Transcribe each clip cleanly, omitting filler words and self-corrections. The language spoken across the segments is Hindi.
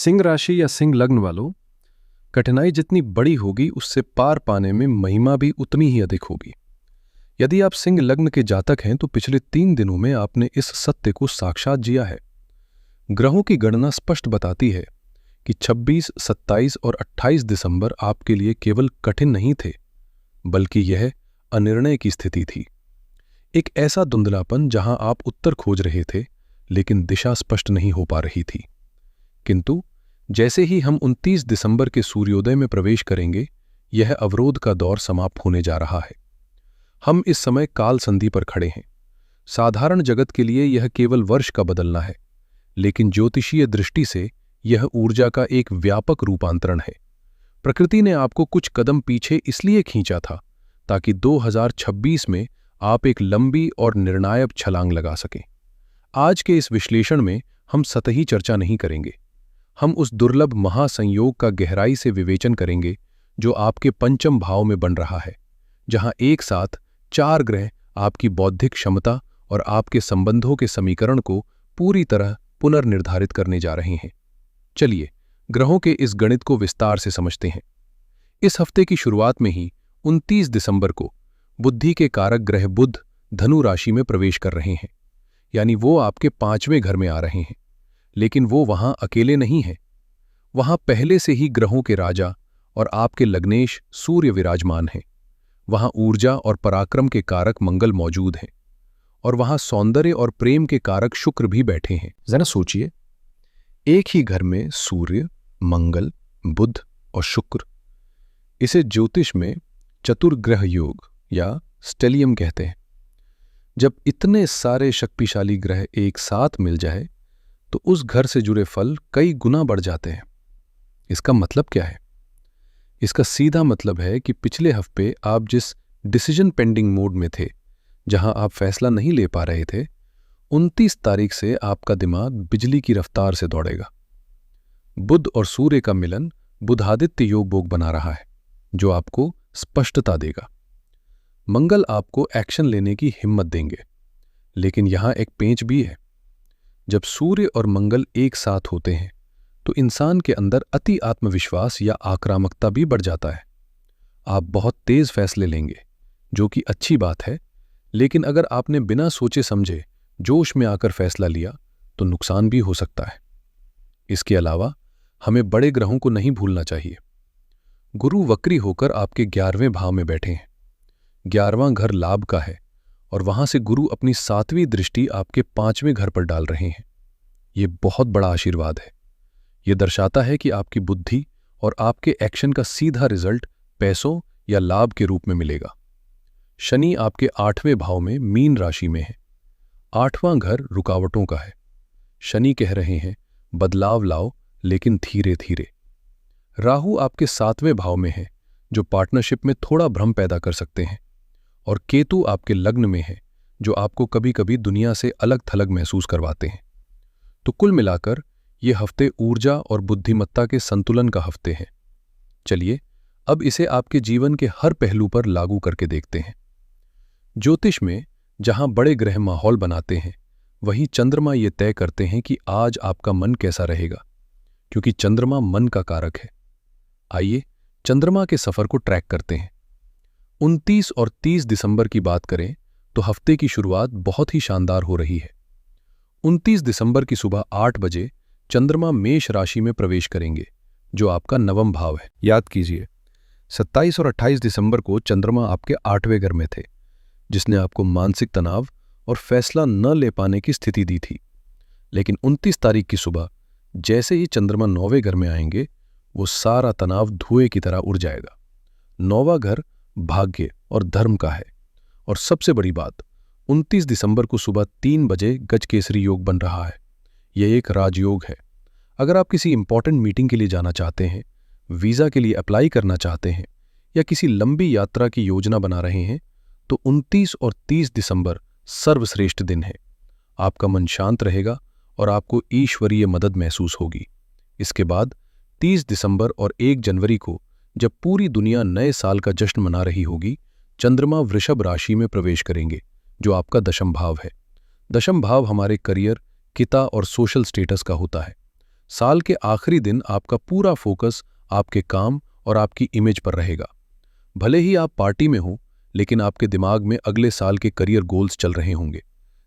सिंह राशि या सिंह लग्न वालों, कठिनाई जितनी बड़ी होगी उससे पार पाने में महिमा भी उतनी ही अधिक होगी। यदि आप सिंह लग्न के जातक हैं तो पिछले 3 दिनों में आपने इस सत्य को साक्षात जिया है। ग्रहों की गणना स्पष्ट बताती है कि 26, 27 और 28 दिसंबर आपके लिए केवल कठिन नहीं थे, बल्कि यह अनिर्णय की स्थिति थी। एक ऐसा धुंधलापन जहां आप उत्तर खोज रहे थे लेकिन दिशा स्पष्ट नहीं हो पा रही थी। किंतु जैसे ही हम 29 दिसंबर के सूर्योदय में प्रवेश करेंगे, यह अवरोध का दौर समाप्त होने जा रहा है। हम इस समय काल संधि पर खड़े हैं। साधारण जगत के लिए यह केवल वर्ष का बदलना है, लेकिन ज्योतिषीय दृष्टि से यह ऊर्जा का एक व्यापक रूपांतरण है। प्रकृति ने आपको कुछ कदम पीछे इसलिए खींचा था ताकि 2026 में आप एक लंबी और निर्णायक छलांग लगा सकें। आज के इस विश्लेषण में हम सतही चर्चा नहीं करेंगे। हम उस दुर्लभ महासंयोग का गहराई से विवेचन करेंगे जो आपके पंचम भाव में बन रहा है, जहां एक साथ 4 ग्रह आपकी बौद्धिक क्षमता और आपके संबंधों के समीकरण को पूरी तरह पुनर्निर्धारित करने जा रहे हैं। चलिए ग्रहों के इस गणित को विस्तार से समझते हैं। इस हफ्ते की शुरुआत में ही 29 दिसंबर को बुद्धि के कारक ग्रह बुध धनु राशि में प्रवेश कर रहे हैं, यानी वो आपके 5वें घर में आ रहे हैं। लेकिन वो वहां अकेले नहीं हैं। वहां पहले से ही ग्रहों के राजा और आपके लग्नेश सूर्य विराजमान हैं। वहां ऊर्जा और पराक्रम के कारक मंगल मौजूद हैं, और वहां सौंदर्य और प्रेम के कारक शुक्र भी बैठे हैं। जरा सोचिए, एक ही घर में सूर्य, मंगल, बुध और शुक्र। इसे ज्योतिष में चतुर्ग्रह योग या स्टेलियम कहते हैं। जब इतने सारे शक्तिशाली ग्रह एक साथ मिल जाए तो उस घर से जुड़े फल कई गुना बढ़ जाते हैं। इसका मतलब क्या है? इसका सीधा मतलब है कि पिछले हफ्ते आप जिस डिसीजन पेंडिंग मोड में थे, जहां आप फैसला नहीं ले पा रहे थे, 29 तारीख से आपका दिमाग बिजली की रफ्तार से दौड़ेगा। बुध और सूर्य का मिलन बुधादित्य योग भोग बना रहा है, जो आपको स्पष्टता देगा। मंगल आपको एक्शन लेने की हिम्मत देंगे, लेकिन यहां एक पेंच भी है। जब सूर्य और मंगल एक साथ होते हैं तो इंसान के अंदर अति आत्मविश्वास या आक्रामकता भी बढ़ जाता है। आप बहुत तेज फैसले लेंगे, जो कि अच्छी बात है, लेकिन अगर आपने बिना सोचे समझे जोश में आकर फैसला लिया तो नुकसान भी हो सकता है। इसके अलावा हमें बड़े ग्रहों को नहीं भूलना चाहिए। गुरु वक्री होकर आपके 11वें भाव में बैठे हैं। 11वां घर लाभ का है, और वहां से गुरु अपनी 7वीं दृष्टि आपके 5वें घर पर डाल रहे हैं। यह बहुत बड़ा आशीर्वाद है। यह दर्शाता है कि आपकी बुद्धि और आपके एक्शन का सीधा रिजल्ट पैसों या लाभ के रूप में मिलेगा। शनि आपके 8वें भाव में मीन राशि में है। 8वां घर रुकावटों का है। शनि कह रहे हैं बदलाव लाओ, लेकिन धीरे धीरे। राहु आपके 7वें भाव में है, जो पार्टनरशिप में थोड़ा भ्रम पैदा कर सकते हैं। और केतु आपके लग्न में है, जो आपको कभी कभी दुनिया से अलग थलग महसूस करवाते हैं। तो कुल मिलाकर ये हफ्ते ऊर्जा और बुद्धिमत्ता के संतुलन का हफ्ते हैं। चलिए अब इसे आपके जीवन के हर पहलू पर लागू करके देखते हैं। ज्योतिष में जहां बड़े ग्रह माहौल बनाते हैं, वहीं चंद्रमा ये तय करते हैं कि आज आपका मन कैसा रहेगा, क्योंकि चंद्रमा मन का कारक है। आइए चंद्रमा के सफर को ट्रैक करते हैं। 29 और 30 दिसंबर की बात करें तो हफ्ते की शुरुआत बहुत ही शानदार हो रही है। 29 दिसंबर की सुबह 8 बजे चंद्रमा मेष राशि में प्रवेश करेंगे, जो आपका 9वां भाव है। याद कीजिए, 27 और 28 दिसंबर को चंद्रमा आपके 8वें घर में थे, जिसने आपको मानसिक तनाव और फैसला न ले पाने की स्थिति दी थी। लेकिन 29 तारीख की सुबह जैसे ही चंद्रमा 9वें घर में आएंगे, वो सारा तनाव धुएं की तरह उड़ जाएगा। 9वां घर भाग्य और धर्म का है। और सबसे बड़ी बात, 29 दिसंबर को सुबह 3 बजे गजकेसरी योग बन रहा है। यह एक राजयोग है। अगर आप किसी इंपॉर्टेंट मीटिंग के लिए जाना चाहते हैं, वीजा के लिए अप्लाई करना चाहते हैं, या किसी लंबी यात्रा की योजना बना रहे हैं, तो 29 और 30 दिसंबर सर्वश्रेष्ठ दिन है। आपका मन शांत रहेगा और आपको ईश्वरीय मदद महसूस होगी। इसके बाद 30 दिसंबर और 1 जनवरी को, जब पूरी दुनिया नए साल का जश्न मना रही होगी, चंद्रमा वृषभ राशि में प्रवेश करेंगे, जो आपका 10वां भाव है। 10वां भाव हमारे करियर, किता और सोशल स्टेटस का होता है। साल के आखिरी दिन आपका पूरा फोकस आपके काम और आपकी इमेज पर रहेगा। भले ही आप पार्टी में हो, लेकिन आपके दिमाग में अगले साल के करियर गोल्स चल रहे होंगे।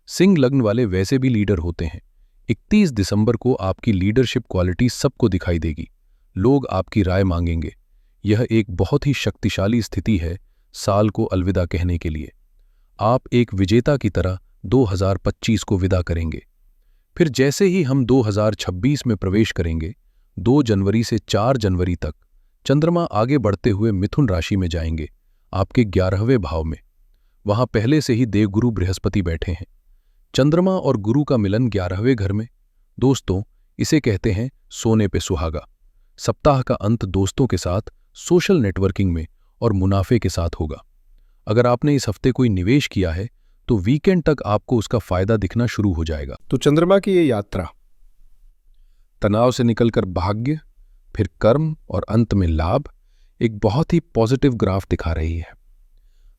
सिंह लग्न वाले वैसे भी लीडर होते हैं। 31 दिसंबर को आपकी लीडरशिप क्वालिटी सबको दिखाई देगी। लोग आपकी राय मांगेंगे। यह एक बहुत ही शक्तिशाली स्थिति है साल को अलविदा कहने के लिए। आप एक विजेता की तरह 2025 को विदा करेंगे। फिर जैसे ही हम 2026 में प्रवेश करेंगे, 2 जनवरी से 4 जनवरी तक चंद्रमा आगे बढ़ते हुए मिथुन राशि में जाएंगे, आपके 11वें भाव में। वहां पहले से ही देवगुरु बृहस्पति बैठे हैं। चंद्रमा और गुरु का मिलन 11वें घर में। दोस्तों, इसे कहते हैं सोने पे सुहागा। सप्ताह का अंत दोस्तों के साथ सोशल नेटवर्किंग में और मुनाफे के साथ होगा। अगर आपने इस हफ्ते कोई निवेश किया है तो वीकेंड तक आपको उसका फायदा दिखना शुरू हो जाएगा। तो चंद्रमा की ये यात्रा तनाव से निकलकर भाग्य, फिर कर्म और अंत में लाभ, एक बहुत ही पॉजिटिव ग्राफ दिखा रही है।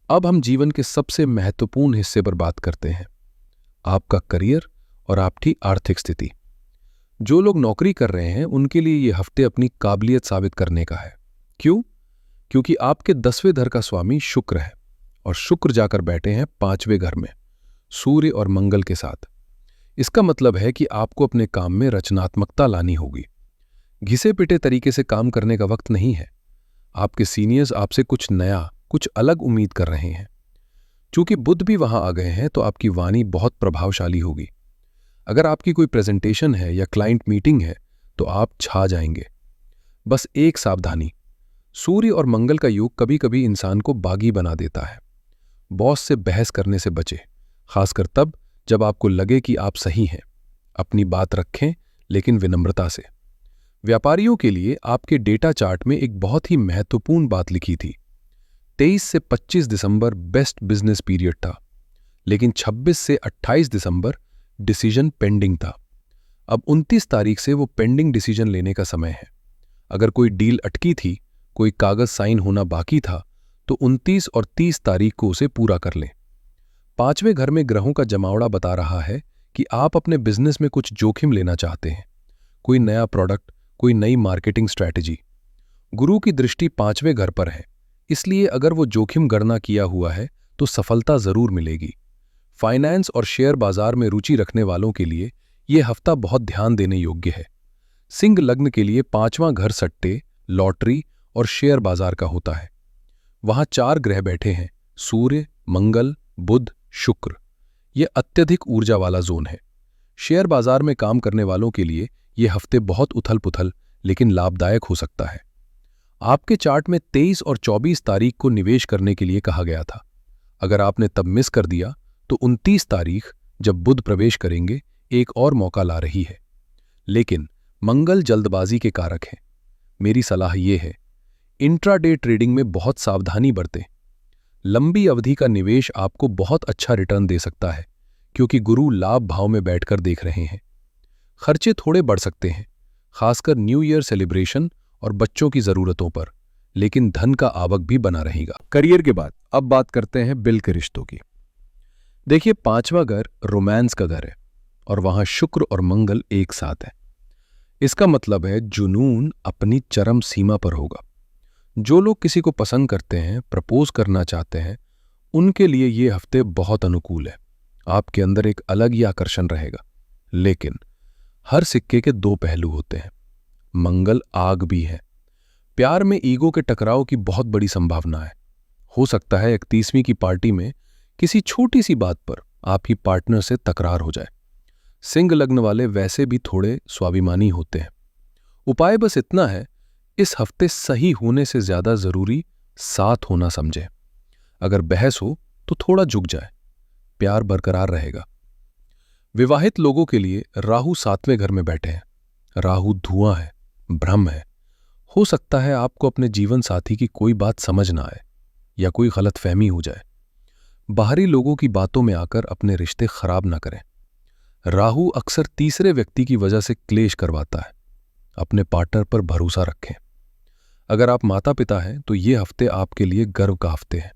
अब हम जीवन के सबसे महत्वपूर्ण हिस्से पर बात करते हैं, आपका करियर और आपकी आर्थिक स्थिति। जो लोग नौकरी कर रहे हैं उनके लिए ये हफ्ते अपनी काबिलियत साबित करने का है। क्यों? क्योंकि आपके 10वें घर का स्वामी शुक्र है और शुक्र जाकर बैठे हैं 5वें घर में सूर्य और मंगल के साथ। इसका मतलब है कि आपको अपने काम में रचनात्मकता लानी होगी। घिसे पिटे तरीके से काम करने का वक्त नहीं है। आपके सीनियर्स आपसे कुछ नया, कुछ अलग उम्मीद कर रहे हैं। चूंकि बुध भी वहां आ गए हैं तो आपकी वाणी बहुत प्रभावशाली होगी। अगर आपकी कोई प्रेजेंटेशन है या क्लाइंट मीटिंग है तो आप छा जाएंगे। बस एक सावधानी, सूर्य और मंगल का योग कभी कभी इंसान को बागी बना देता है। बॉस से बहस करने से बचें, खासकर तब जब आपको लगे कि आप सही हैं। अपनी बात रखें, लेकिन विनम्रता से। व्यापारियों के लिए आपके डेटा चार्ट में एक बहुत ही महत्वपूर्ण बात लिखी थी। 23 से 25 दिसंबर बेस्ट बिजनेस पीरियड था, लेकिन 26 से 28 दिसंबर डिसीजन पेंडिंग था। अब 29 तारीख से वो पेंडिंग डिसीजन लेने का समय है। अगर कोई डील अटकी थी, कोई कागज साइन होना बाकी था, तो 29 और 30 तारीख को उसे पूरा कर लें। 5वें घर में ग्रहों का जमावड़ा बता रहा है कि आप अपने बिजनेस में कुछ जोखिम लेना चाहते हैं। कोई नया प्रोडक्ट, कोई नई मार्केटिंग स्ट्रैटेजी। गुरु की दृष्टि 5वें घर पर है, इसलिए अगर वो जोखिम गणना किया हुआ है तो सफलता जरूर मिलेगी। फाइनेंस और शेयर बाजार में रुचि रखने वालों के लिए यह हफ्ता बहुत ध्यान देने योग्य है। सिंह लग्न के लिए 5वां घर सट्टे, लॉटरी और शेयर बाजार का होता है। वहां 4 ग्रह बैठे हैं, सूर्य, मंगल, बुध, शुक्र। यह अत्यधिक ऊर्जा वाला जोन है। शेयर बाजार में काम करने वालों के लिए यह हफ्ते बहुत उथल पुथल लेकिन लाभदायक हो सकता है। आपके चार्ट में 23 और 24 तारीख को निवेश करने के लिए कहा गया था। अगर आपने तब मिस कर दिया तो 29 तारीख, जब बुध प्रवेश करेंगे, एक और मौका ला रही है। लेकिन मंगल जल्दबाजी के कारक हैं। मेरी सलाह यह है, इंट्राडे ट्रेडिंग में बहुत सावधानी बरतें। लंबी अवधि का निवेश आपको बहुत अच्छा रिटर्न दे सकता है, क्योंकि गुरु लाभ भाव में बैठकर देख रहे हैं। खर्चे थोड़े बढ़ सकते हैं, खासकर न्यू ईयर सेलिब्रेशन और बच्चों की जरूरतों पर, लेकिन धन का आवक भी बना रहेगा। करियर के बाद अब बात करते हैं दिल के रिश्तों की। देखिए, 5वां घर रोमांस का घर है और वहां शुक्र और मंगल एक साथ हैं। इसका मतलब है जुनून अपनी चरम सीमा पर होगा। जो लोग किसी को पसंद करते हैं, प्रपोज करना चाहते हैं, उनके लिए ये हफ्ते बहुत अनुकूल है। आपके अंदर एक अलग ही आकर्षण रहेगा। लेकिन हर सिक्के के 2 पहलू होते हैं। मंगल आग भी है। प्यार में ईगो के टकराव की बहुत बड़ी संभावना है। हो सकता है 31वीं की पार्टी में किसी छोटी सी बात पर आपकी पार्टनर से तकरार हो जाए। सिंह लग्न वाले वैसे भी थोड़े स्वाभिमानी होते हैं। उपाय बस इतना है, इस हफ्ते सही होने से ज्यादा जरूरी साथ होना समझें। अगर बहस हो तो थोड़ा झुक जाए, प्यार बरकरार रहेगा। विवाहित लोगों के लिए राहु 7वें घर में बैठे हैं। राहु धुआं है, भ्रम है। हो सकता है आपको अपने जीवन साथी की कोई बात समझ ना आए या कोई गलतफहमी हो जाए। बाहरी लोगों की बातों में आकर अपने रिश्ते खराब ना करें। राहु अक्सर तीसरे व्यक्ति की वजह से क्लेश करवाता है। अपने पार्टनर पर भरोसा रखें। अगर आप माता पिता हैं तो ये हफ्ते आपके लिए गर्व का हफ्ते हैं।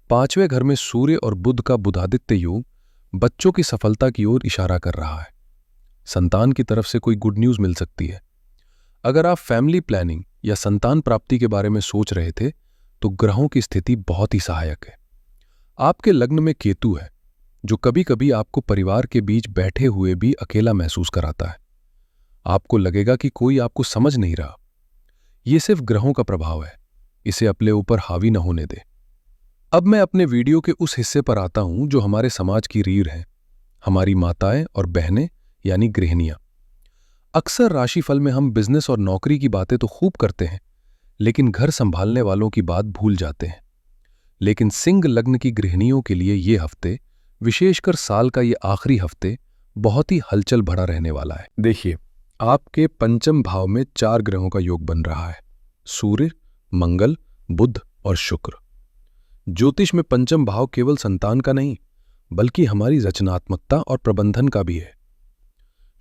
5वें घर में सूर्य और बुध का बुधादित्य योग बच्चों की सफलता की ओर इशारा कर रहा है। संतान की तरफ से कोई गुड न्यूज़ मिल सकती है। अगर आप फैमिली प्लानिंग या संतान प्राप्ति के बारे में सोच रहे थे तो ग्रहों की स्थिति बहुत ही सहायक है। आपके लग्न में केतु है, जो कभी कभी आपको परिवार के बीच बैठे हुए भी अकेला महसूस कराता है। आपको लगेगा कि कोई आपको समझ नहीं रहा। यह सिर्फ ग्रहों का प्रभाव है, इसे अपने ऊपर हावी न होने दे। अब मैं अपने वीडियो के उस हिस्से पर आता हूं जो हमारे समाज की रीढ़ है, हमारी माताएं और बहनें यानी गृहिणियां। अक्सर राशिफल में हम बिजनेस और नौकरी की बातें तो खूब करते हैं, लेकिन घर संभालने वालों की बात भूल जाते हैं। लेकिन सिंह लग्न की गृहिणियों के लिए ये हफ्ते, विशेषकर साल का ये आखिरी हफ्ते, बहुत ही हलचल भरा रहने वाला है। देखिए, आपके पंचम भाव में 4 ग्रहों का योग बन रहा है: सूर्य, मंगल, बुध और शुक्र। ज्योतिष में पंचम भाव केवल संतान का नहीं, बल्कि हमारी रचनात्मकता और प्रबंधन का भी है।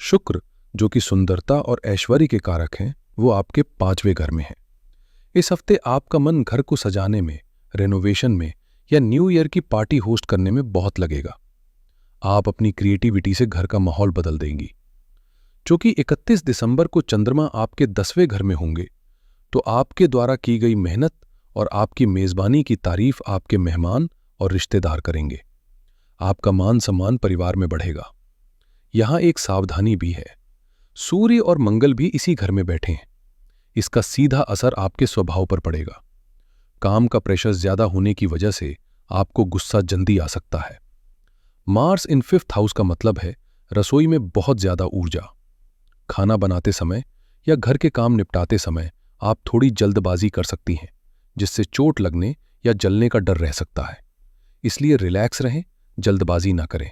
शुक्र, जो कि सुंदरता और ऐश्वर्य के कारक हैं, वो आपके 5वें घर में है। इस हफ्ते आपका मन घर को सजाने में, रेनोवेशन में या न्यू ईयर की पार्टी होस्ट करने में बहुत लगेगा। आप अपनी क्रिएटिविटी से घर का माहौल बदल देंगी। चूंकि 31 दिसंबर को चंद्रमा आपके 10वें घर में होंगे, तो आपके द्वारा की गई मेहनत और आपकी मेजबानी की तारीफ आपके मेहमान और रिश्तेदार करेंगे। आपका मान सम्मान परिवार में बढ़ेगा। यहां एक सावधानी भी है, सूर्य और मंगल भी इसी घर में बैठे हैं। इसका सीधा असर आपके स्वभाव पर पड़ेगा। काम का प्रेशर ज्यादा होने की वजह से आपको गुस्सा जल्दी आ सकता है। मार्स इन 5th हाउस का मतलब है रसोई में बहुत ज्यादा ऊर्जा। खाना बनाते समय या घर के काम निपटाते समय आप थोड़ी जल्दबाजी कर सकती हैं, जिससे चोट लगने या जलने का डर रह सकता है। इसलिए रिलैक्स रहें, जल्दबाजी ना करें।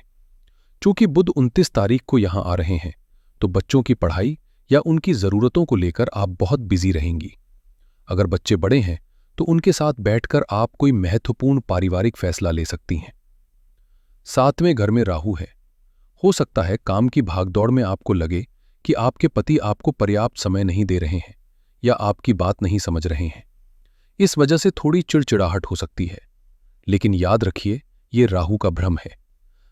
चूंकि बुध 29 तारीख को यहां आ रहे हैं, तो बच्चों की पढ़ाई या उनकी जरूरतों को लेकर आप बहुत बिजी रहेंगी। अगर बच्चे बड़े हैं तो उनके साथ बैठकर आप कोई महत्वपूर्ण पारिवारिक फैसला ले सकती हैं। 7वें घर में राहु है। हो सकता है काम की भागदौड़ में आपको लगे कि आपके पति आपको पर्याप्त समय नहीं दे रहे हैं या आपकी बात नहीं समझ रहे हैं। इस वजह से थोड़ी चिड़चिड़ाहट हो सकती है। लेकिन याद रखिए, ये राहु का भ्रम है।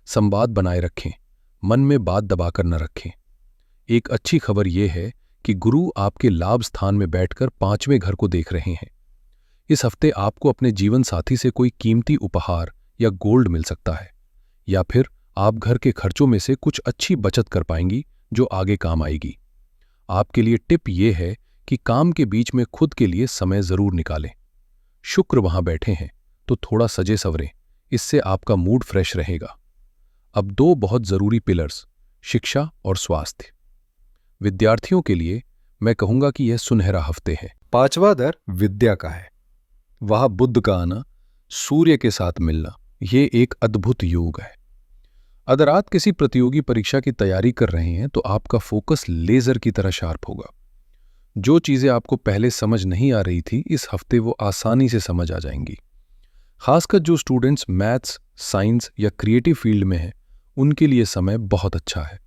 संवाद बनाए रखें, मन में बात दबाकर न रखें। एक अच्छी खबर यह है कि गुरु आपके लाभ स्थान में बैठकर 5वें घर को देख रहे हैं। इस हफ्ते आपको अपने जीवन साथी से कोई कीमती उपहार या गोल्ड मिल सकता है, या फिर आप घर के खर्चों में से कुछ अच्छी बचत कर पाएंगी जो आगे काम आएगी। आपके लिए टिप यह है कि काम के बीच में खुद के लिए समय जरूर निकालें। शुक्र वहां बैठे हैं तो थोड़ा सजे सवरें, इससे आपका मूड फ्रेश रहेगा। अब 2 बहुत जरूरी पिलर्स, शिक्षा और स्वास्थ्य। विद्यार्थियों के लिए मैं कहूंगा कि यह सुनहरा हफ्ते है। 5वां दर विद्या का है। वह बुध का आना, सूर्य के साथ मिलना, ये एक अद्भुत योग है। अगर आप किसी प्रतियोगी परीक्षा की तैयारी कर रहे हैं तो आपका फोकस लेजर की तरह शार्प होगा। जो चीजें आपको पहले समझ नहीं आ रही थी, इस हफ्ते वो आसानी से समझ आ जाएंगी। खासकर जो स्टूडेंट्स मैथ्स, साइंस या क्रिएटिव फील्ड में हैं, उनके लिए समय बहुत अच्छा है।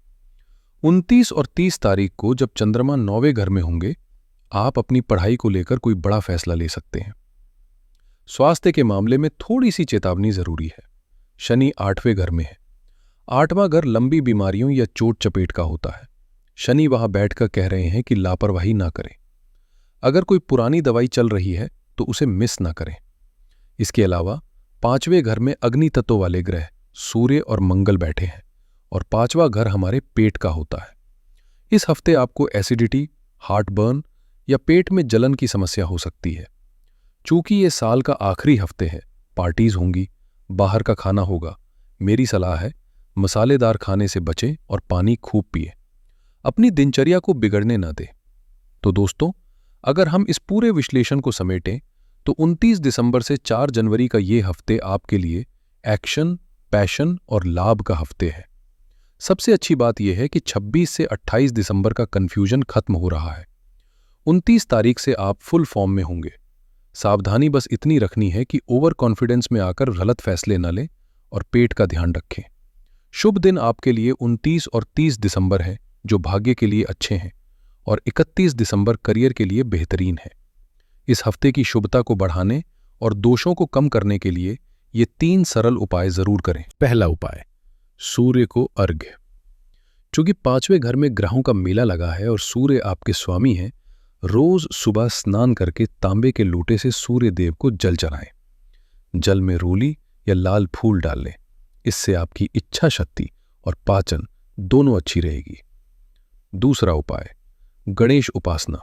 29 और 30 तारीख को जब चंद्रमा 9वें घर में होंगे, आप अपनी पढ़ाई को लेकर कोई बड़ा फैसला ले सकते हैं। स्वास्थ्य के मामले में थोड़ी सी चेतावनी जरूरी है। शनि 8वें घर में है। 8वां घर लंबी बीमारियों या चोट चपेट का होता है। शनि वहां बैठकर कह रहे हैं कि लापरवाही ना करें। अगर कोई पुरानी दवाई चल रही है तो उसे मिस ना करें। इसके अलावा 5वें घर में अग्नि तत्व वाले ग्रह सूर्य और मंगल बैठे हैं, और 5वां घर हमारे पेट का होता है। इस हफ्ते आपको एसिडिटी, हार्टबर्न या पेट में जलन की समस्या हो सकती है। चूंकि ये साल का आखिरी हफ्ते है, पार्टीज होंगी, बाहर का खाना होगा। मेरी सलाह है, मसालेदार खाने से बचें और पानी खूब पिए। अपनी दिनचर्या को बिगड़ने न दें। तो दोस्तों, अगर हम इस पूरे विश्लेषण को समेटें तो 29 दिसंबर से 4 जनवरी का ये हफ्ते आपके लिए एक्शन, पैशन और लाभ का हफ्ते है। सबसे अच्छी बात यह है कि 26 से 28 दिसंबर का कंफ्यूजन खत्म हो रहा है। 29 तारीख से आप फुल फॉर्म में होंगे। सावधानी बस इतनी रखनी है कि ओवर कॉन्फिडेंस में आकर गलत फैसले न लें और पेट का ध्यान रखें। शुभ दिन आपके लिए 29 और 30 दिसंबर है, जो भाग्य के लिए अच्छे हैं, और 31 दिसंबर करियर के लिए बेहतरीन है। इस हफ्ते की शुभता को बढ़ाने और दोषों को कम करने के लिए ये 3 सरल उपाय जरूर करें। पहला उपाय, सूर्य को अर्घ्य। चूंकि पांचवें घर में ग्रहों का मेला लगा है और सूर्य आपके स्वामी हैं, रोज सुबह स्नान करके तांबे के लोटे से सूर्य देव को जल चढ़ाएं। जल में रोली या लाल फूल डाल लें। इससे आपकी इच्छा शक्ति और पाचन दोनों अच्छी रहेगी। दूसरा उपाय, गणेश उपासना।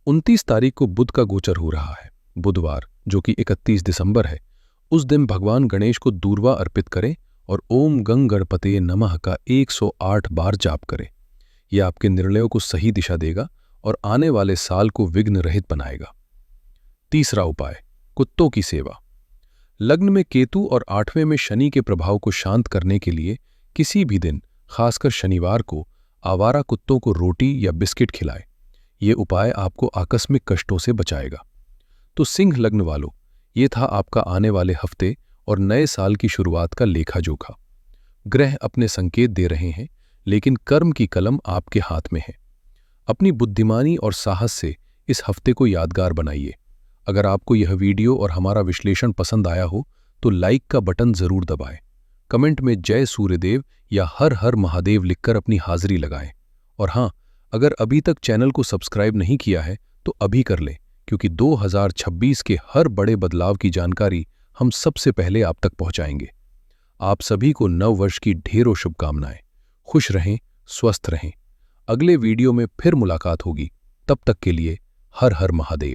29 तारीख को बुध का गोचर हो रहा है, बुधवार, जो कि 31 दिसंबर है। उस दिन भगवान गणेश को दूर्वा अर्पित करें और ओम गंग गणपते नमः का 108 बार जाप करें। यह आपके निर्णयों को सही दिशा देगा और आने वाले साल को विघ्न रहित बनाएगा। तीसरा उपाय, कुत्तों की सेवा। लग्न में केतु और 8वें में शनि के प्रभाव को शांत करने के लिए किसी भी दिन, खासकर शनिवार को, आवारा कुत्तों को रोटी या बिस्किट खिलाएं। यह उपाय आपको आकस्मिक कष्टों से बचाएगा। तो सिंह लग्न वालों, ये था आपका आने वाले हफ्ते और नए साल की शुरुआत का लेखा जोखा। ग्रह अपने संकेत दे रहे हैं, लेकिन कर्म की कलम आपके हाथ में है। अपनी बुद्धिमानी और साहस से इस हफ्ते को यादगार बनाइए। अगर आपको यह वीडियो और हमारा विश्लेषण पसंद आया हो तो लाइक का बटन जरूर दबाएं। कमेंट में जय सूर्यदेव या हर हर महादेव लिखकर अपनी हाजिरी लगाएं। और हाँ, अगर अभी तक चैनल को सब्सक्राइब नहीं किया है तो अभी कर लें, क्योंकि 2026 के हर बड़े बदलाव की जानकारी हम सबसे पहले आप तक पहुंचाएंगे। आप सभी को नव वर्ष की ढेरों शुभकामनाएं। खुश रहें, स्वस्थ रहें। अगले वीडियो में फिर मुलाकात होगी। तब तक के लिए हर हर महादेव।